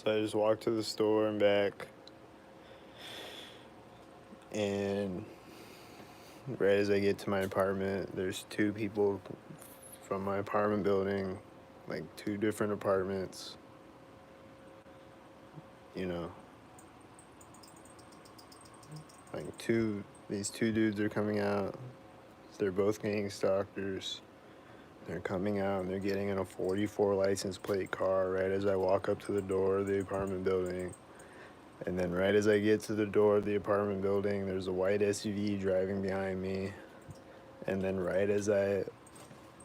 So I just walked to the store and back, and right as I get to my apartment, there's two people from my apartment building, like two different apartments, you know, like these two dudes are coming out. They're both gang stalkers. They're coming out and they're getting in a 44 license plate car right as I walk up to the door of the apartment building. And then right as I get to the door of the apartment building, there's a white SUV driving behind me. And then right as I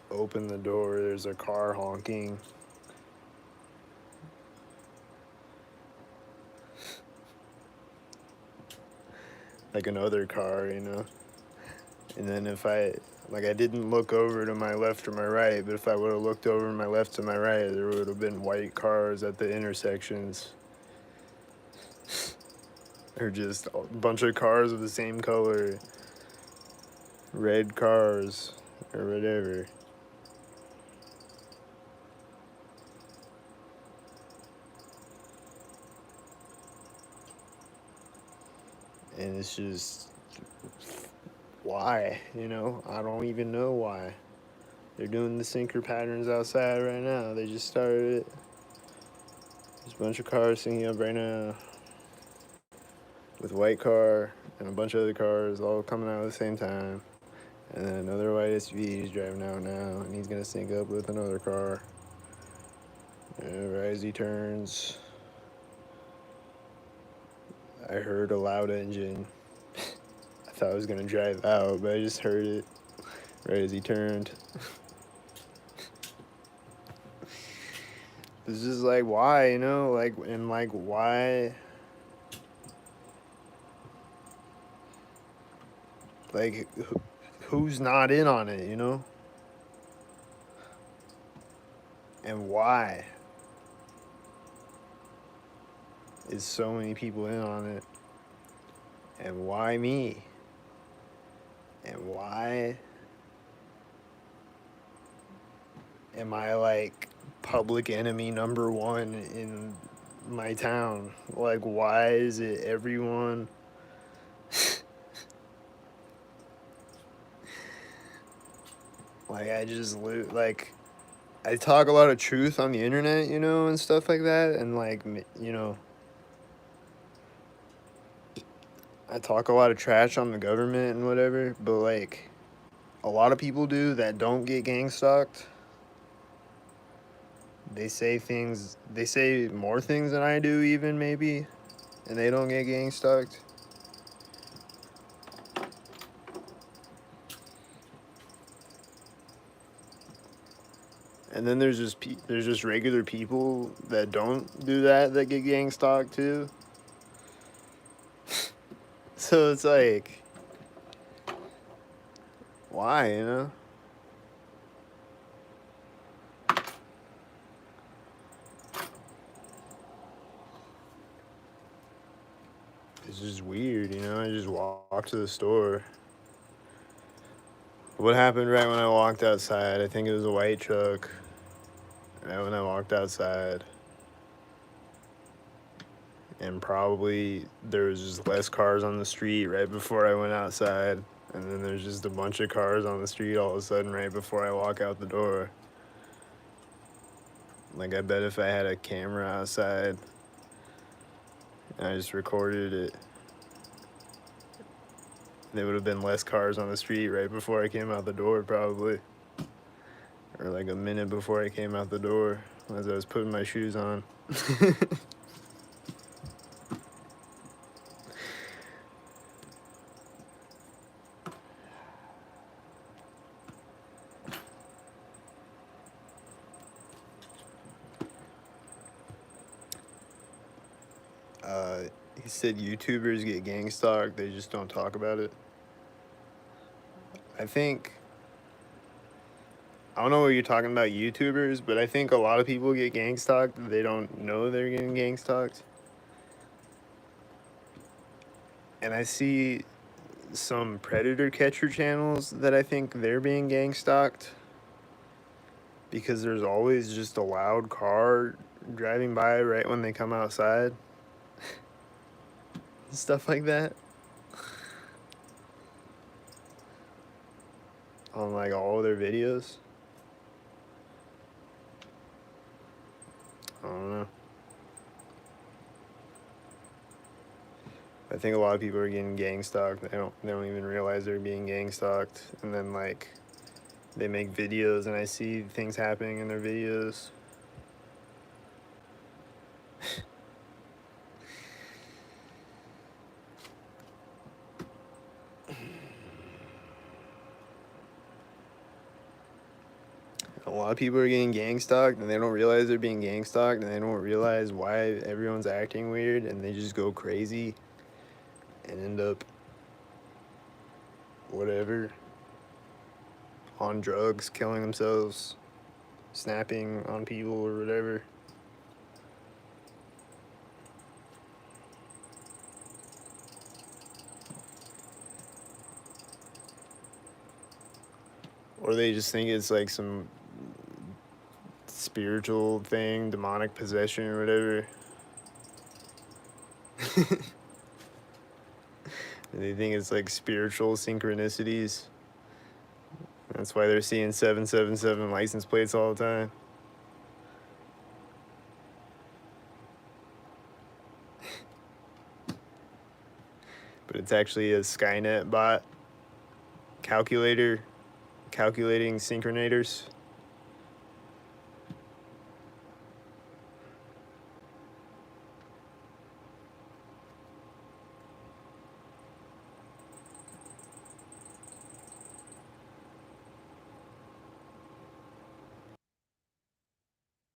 open the door, there's a car honking. Like another car, you know? And then I didn't look over to my left or my right, but if I would have looked over to my left to my right, there would have been white cars at the intersections. Or just a bunch of cars of the same color, red cars, or whatever. And it's just, why? You know, I don't even know why. They're doing the sinker patterns outside right now. They just started it. There's a bunch of cars syncing up right now with a white car and a bunch of other cars all coming out at the same time. And then another white SUV is driving out now, and he's gonna sync up with another car. And right as he turns, I heard a loud engine. I thought I was gonna drive out, but I just heard it right as he turned. It's just like, why, you know? Why? Like, who's not in on it, you know? And why is so many people in on it? And why me? And why am I like public enemy number one in my town? Like, why is it everyone? Like, I talk a lot of truth on the internet, you know, and stuff like that. And, like, you know, I talk a lot of trash on the government and whatever. But, like, a lot of people do that don't get gang stalked. They say more things than I do, even maybe. And they don't get gang stalked. And then there's just regular people that don't do that get gang stalked too. So it's like, why, you know? It's just weird, you know? I just walked to the store. What happened right when I walked outside? I think it was a white truck. Right when I walked outside. And probably there was just less cars on the street right before I went outside. And then there's just a bunch of cars on the street all of a sudden right before I walk out the door. Like, I bet if I had a camera outside and I just recorded it, there would have been less cars on the street right before I came out the door, probably. Or like a minute before I came out the door as I was putting my shoes on. He said YouTubers get gang stalked, they just don't talk about it. I think, I don't know what you're talking about YouTubers, but I think a lot of people get gang stalked. They don't know they're getting gang stalked. And I see some predator catcher channels that I think they're being gang stalked because there's always just a loud car driving by right when they come outside. Stuff like that. On like all of their videos. I don't know. I think a lot of people are getting gang stalked. They don't even realize they're being gang stalked, and then like they make videos, and I see things happening in their videos. A lot of people are getting gang stalked, and they don't realize they're being gang stalked, and they don't realize why everyone's acting weird, and they just go crazy and end up whatever, on drugs, killing themselves, snapping on people or whatever. Or they just think it's like some spiritual thing, demonic possession or whatever. They think it's like spiritual synchronicities. That's why they're seeing 777 license plates all the time. But it's actually a Skynet bot calculating synchronators.